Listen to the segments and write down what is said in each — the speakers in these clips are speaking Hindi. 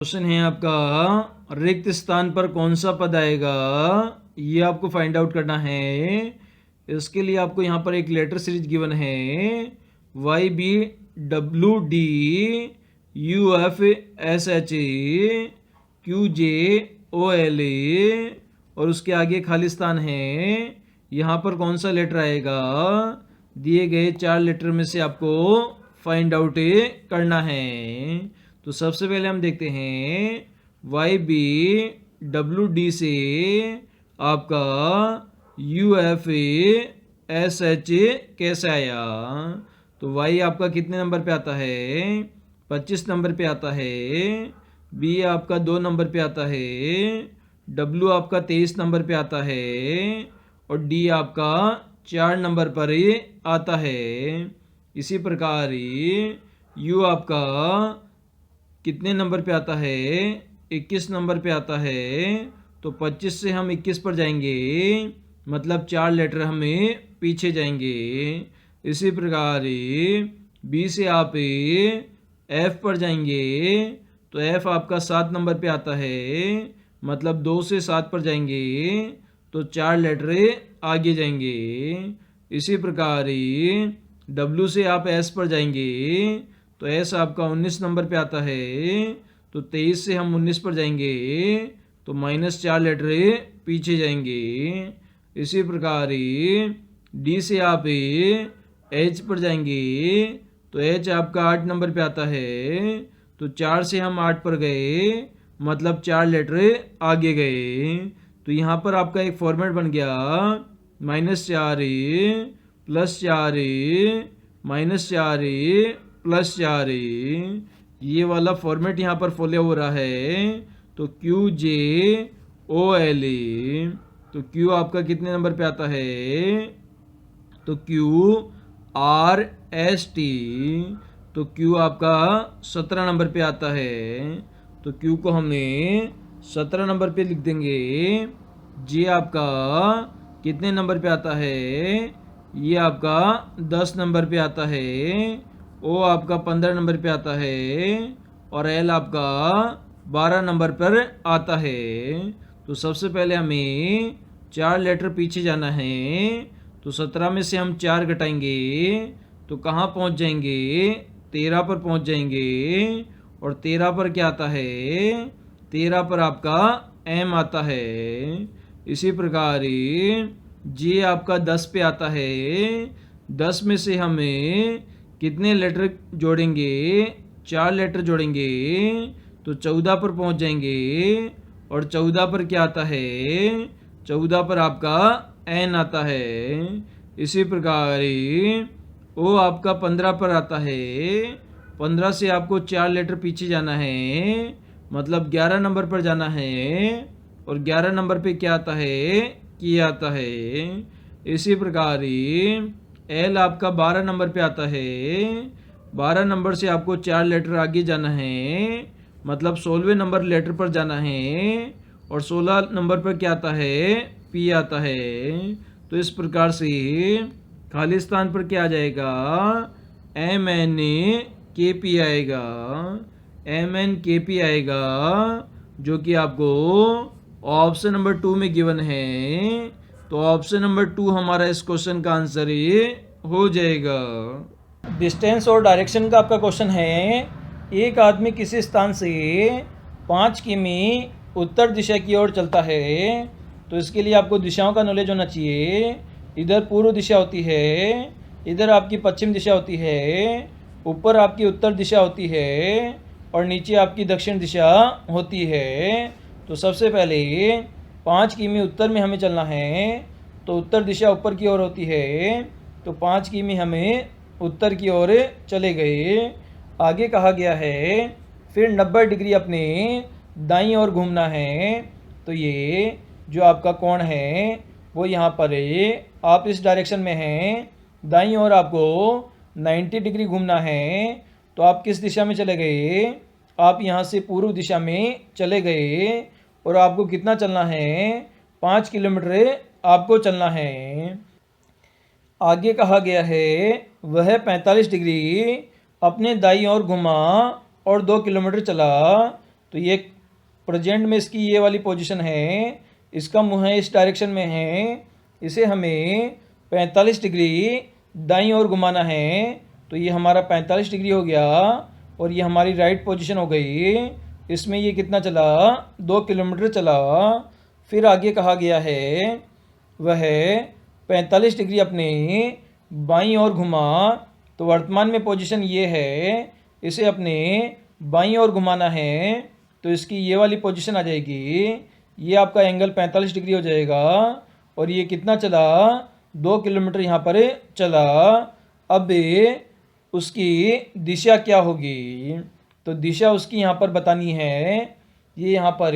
क्वेश्चन है आपका, रिक्त स्थान पर कौन सा पद आएगा, ये आपको फाइंड आउट करना है। इसके लिए आपको यहाँ पर एक लेटर सीरीज गिवन है, Y B W D U F S H Q J O L A, और उसके आगे खाली स्थान है। यहाँ पर कौन सा लेटर आएगा, दिए गए 4 लेटर में से आपको फाइंड आउट करना है। तो सबसे पहले हम देखते हैं वाई बी डब्ल्यू डी से आपका यू एफ एस एच कैसे आया। तो वाई आपका कितने नंबर पे आता है, 25 नंबर पे आता है। बी आपका 2 नंबर पे आता है। डब्ल्यू आपका 23 नंबर पे आता है। और डी आपका 4 नंबर पर आता है। इसी प्रकार यू आपका कितने नंबर पे आता है, 21 नंबर पे आता है। तो 25 से हम 21 पर जाएंगे, मतलब 4 लेटर हमें पीछे जाएंगे। इसी प्रकार बी से आप एफ पर जाएंगे, तो एफ आपका 7 नंबर पे आता है, मतलब 2 से 7 पर जाएंगे, तो 4 लेटर आगे जाएंगे। इसी प्रकार डब्ल्यू से आप एस पर जाएंगे, तो एस आपका 19 नंबर पे आता है, तो 23 से हम 19 पर जाएंगे, तो -4 लेटर पीछे जाएंगे। इसी प्रकार डी से आप एच पर जाएंगे, तो एच आपका 8 नंबर पे आता है, तो 4 से हम 8 पर गए, मतलब 4 लेटर आगे गए। तो यहाँ पर आपका एक फॉर्मेट बन गया, -4 +4 -4 +4। ये वाला फॉर्मेट यहाँ पर फॉलो हो रहा है। तो क्यू जे ओ एल, तो क्यू आपका कितने नंबर पे आता है, तो क्यू आर एस टी, तो क्यू आपका 17 नंबर पे आता है। तो क्यू को हमें 17 नंबर पे लिख देंगे। जे आपका कितने नंबर पे आता है, ये आपका 10 नंबर पे आता है। ओ आपका 15 नंबर पे आता है। और एल आपका 12 नंबर पर आता है। तो सबसे पहले हमें 4 लेटर पीछे जाना है। तो 17 में से हम 4 घटाएंगे, तो कहाँ पहुँच जाएंगे, 13 पर पहुँच जाएंगे। और 13 पर क्या आता है, 13 पर आपका एम आता है। इसी प्रकार जे आपका 10 पे आता है। 10 में से हमें कितने लेटर जोड़ेंगे, 4 लेटर जोड़ेंगे, तो 14 पर पहुंच जाएंगे। और 14 पर क्या आता है, 14 पर आपका एन आता है। इसी प्रकार ओ आपका 15 पर आता है। 15 से आपको 4 लेटर पीछे जाना है, मतलब 11 नंबर पर जाना है। और 11 नंबर पे क्या आता है, की आता है। इसी प्रकार एल आपका 12 नंबर पे आता है। 12 नंबर से आपको 4 लेटर आगे जाना है, मतलब 16वें नंबर लेटर पर जाना है। और 16 नंबर पर क्या आता है, पी आता है। तो इस प्रकार से खाली स्थान पर क्या आ जाएगा, एम एन के पी आएगा। एम एन के पी आएगा, जो कि आपको ऑप्शन नंबर 2 में गिवन है। तो ऑप्शन नंबर 2 हमारा इस क्वेश्चन का आंसर ये हो जाएगा। डिस्टेंस और डायरेक्शन का आपका क्वेश्चन है। एक आदमी किसी स्थान से 5 किमी उत्तर दिशा की ओर चलता है। तो इसके लिए आपको दिशाओं का नॉलेज होना चाहिए। इधर पूर्व दिशा होती है, इधर आपकी पश्चिम दिशा होती है, ऊपर आपकी उत्तर दिशा होती है, और नीचे आपकी दक्षिण दिशा होती है। तो सबसे पहले 5 किमी उत्तर में हमें चलना है, तो उत्तर दिशा ऊपर की ओर होती है। तो 5 किमी हमें उत्तर की ओर चले गए। आगे कहा गया है फिर 90 डिग्री अपने दाईं ओर घूमना है। तो ये जो आपका कोण है वो यहाँ पर आप इस डायरेक्शन में हैं, दाईं ओर आपको 90 डिग्री घूमना है। तो आप किस दिशा में चले गए, आप यहाँ से पूर्व दिशा में चले गए। और आपको कितना चलना है, 5 किलोमीटर आपको चलना है। आगे कहा गया है वह 45 डिग्री अपने दाईं ओर घुमा और 2 किलोमीटर चला। तो ये प्रेजेंट में इसकी ये वाली पोजीशन है, इसका मुँह है इस डायरेक्शन में है, इसे हमें 45 डिग्री दाईं ओर घुमाना है। तो ये हमारा 45 डिग्री हो गया और ये हमारी राइट पोजीशन हो गई। इसमें ये कितना चला, 2 किलोमीटर चला। फिर आगे कहा गया है वह 45 डिग्री अपने बाईं ओर घुमा। तो वर्तमान में पोजीशन ये है, इसे अपने बाईं ओर घुमाना है। तो इसकी ये वाली पोजीशन आ जाएगी, ये आपका एंगल 45 डिग्री हो जाएगा और ये कितना चला, 2 किलोमीटर यहाँ पर चला। अब उसकी दिशा क्या होगी, तो दिशा उसकी यहाँ पर बतानी है। ये यहाँ पर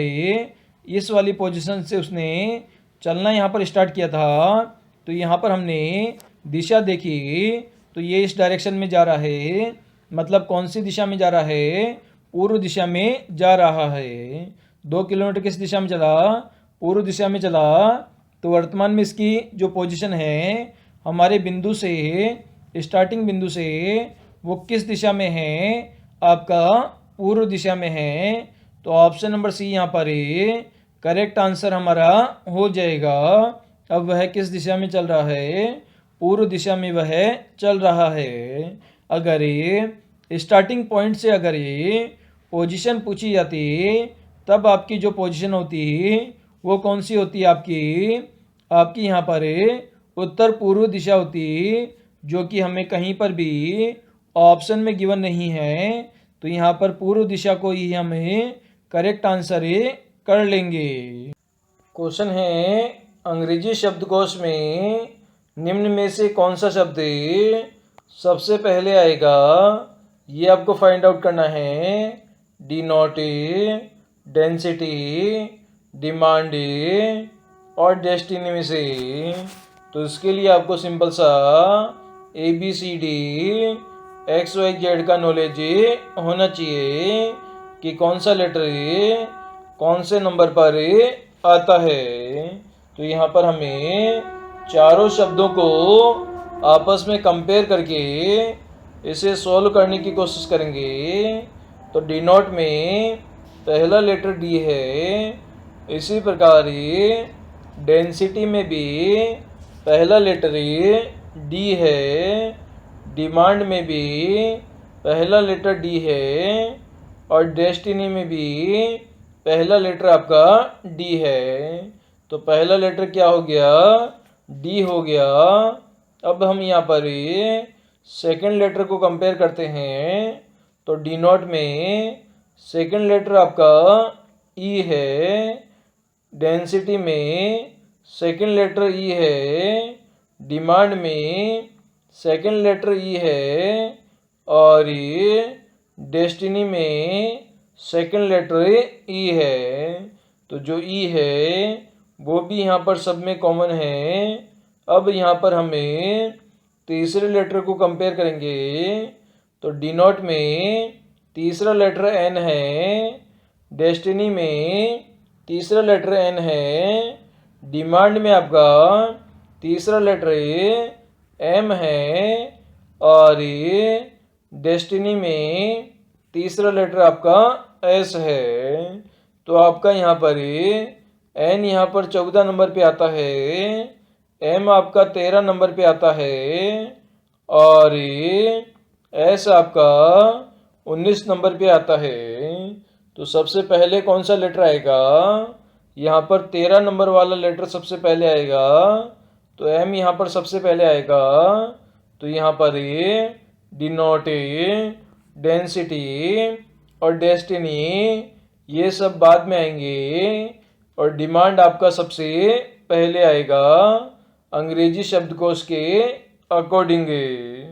इस वाली पोजीशन से उसने चलना यहाँ पर स्टार्ट किया था। तो यहाँ पर हमने दिशा देखी, तो ये इस डायरेक्शन में जा रहा है, मतलब कौन सी दिशा में जा रहा है, पूर्व दिशा में जा रहा है। 2 किलोमीटर किस दिशा में चला, पूर्व दिशा में चला। तो वर्तमान में इसकी जो पोजीशन है हमारे बिंदु से, स्टार्टिंग बिंदु से, वो किस दिशा में है, आपका पूर्व दिशा में है। तो ऑप्शन नंबर सी यहाँ पर करेक्ट आंसर हमारा हो जाएगा। अब वह किस दिशा में चल रहा है, पूर्व दिशा में वह चल रहा है। अगर स्टार्टिंग पॉइंट से अगर पोजीशन पूछी जाती, तब आपकी जो पोजीशन होती वो कौन सी होती, आपकी यहाँ पर उत्तर पूर्व दिशा होती, जो कि हमें कहीं पर भी ऑप्शन में गिवन नहीं है। तो यहाँ पर पूर्व दिशा को ही हमें करेक्ट आंसर कर लेंगे। क्वेश्चन है, अंग्रेजी शब्दकोश में निम्न में से कौन सा शब्द सबसे पहले आएगा, ये आपको फाइंड आउट करना है। डिनोट, डेंसिटी, डिमांड और डेस्टिनी में से। तो इसके लिए आपको सिंपल सा ABCD XYZ का नॉलेज होना चाहिए कि कौन सा लेटर कौन से नंबर पर आता है। तो यहाँ पर हमें चारों शब्दों को आपस में कंपेयर करके इसे सॉल्व करने की कोशिश करेंगे। तो डिनोट में पहला लेटर D है, इसी प्रकार डेंसिटी में भी पहला लेटर D है, डिमांड में भी पहला लेटर D है और डेस्टिनी में भी पहला लेटर आपका D है। तो पहला लेटर क्या हो गया, D हो गया। अब हम यहाँ पर सेकंड लेटर को कंपेयर करते हैं। तो डी नॉट में सेकंड लेटर आपका E है, डेंसिटी में सेकंड लेटर E है, डिमांड में सेकंड लेटर E है और डेस्टिनी में सेकंड लेटर E है। तो जो E है वो भी यहाँ पर सब में कॉमन है। अब यहाँ पर हमें तीसरे लेटर को कंपेयर करेंगे। तो डी नॉट में तीसरा लेटर N है, डेस्टिनी में तीसरा लेटर N है, डिमांड में आपका तीसरा लेटर M है और डेस्टिनी में तीसरा लेटर आपका S है। तो आपका यहाँ पर N यहाँ पर 14 नंबर पे आता है, M आपका 13 नंबर पे आता है और S आपका 19 नंबर पे आता है। तो सबसे पहले कौन सा लेटर आएगा, यहाँ पर 13 नंबर वाला लेटर सबसे पहले आएगा। तो M यहाँ पर सबसे पहले आएगा। तो यहाँ पर डिनोट, डेंसिटी और डेस्टिनी ये सब बाद में आएंगे और डिमांड आपका सबसे पहले आएगा अंग्रेजी शब्दकोश के अकॉर्डिंग।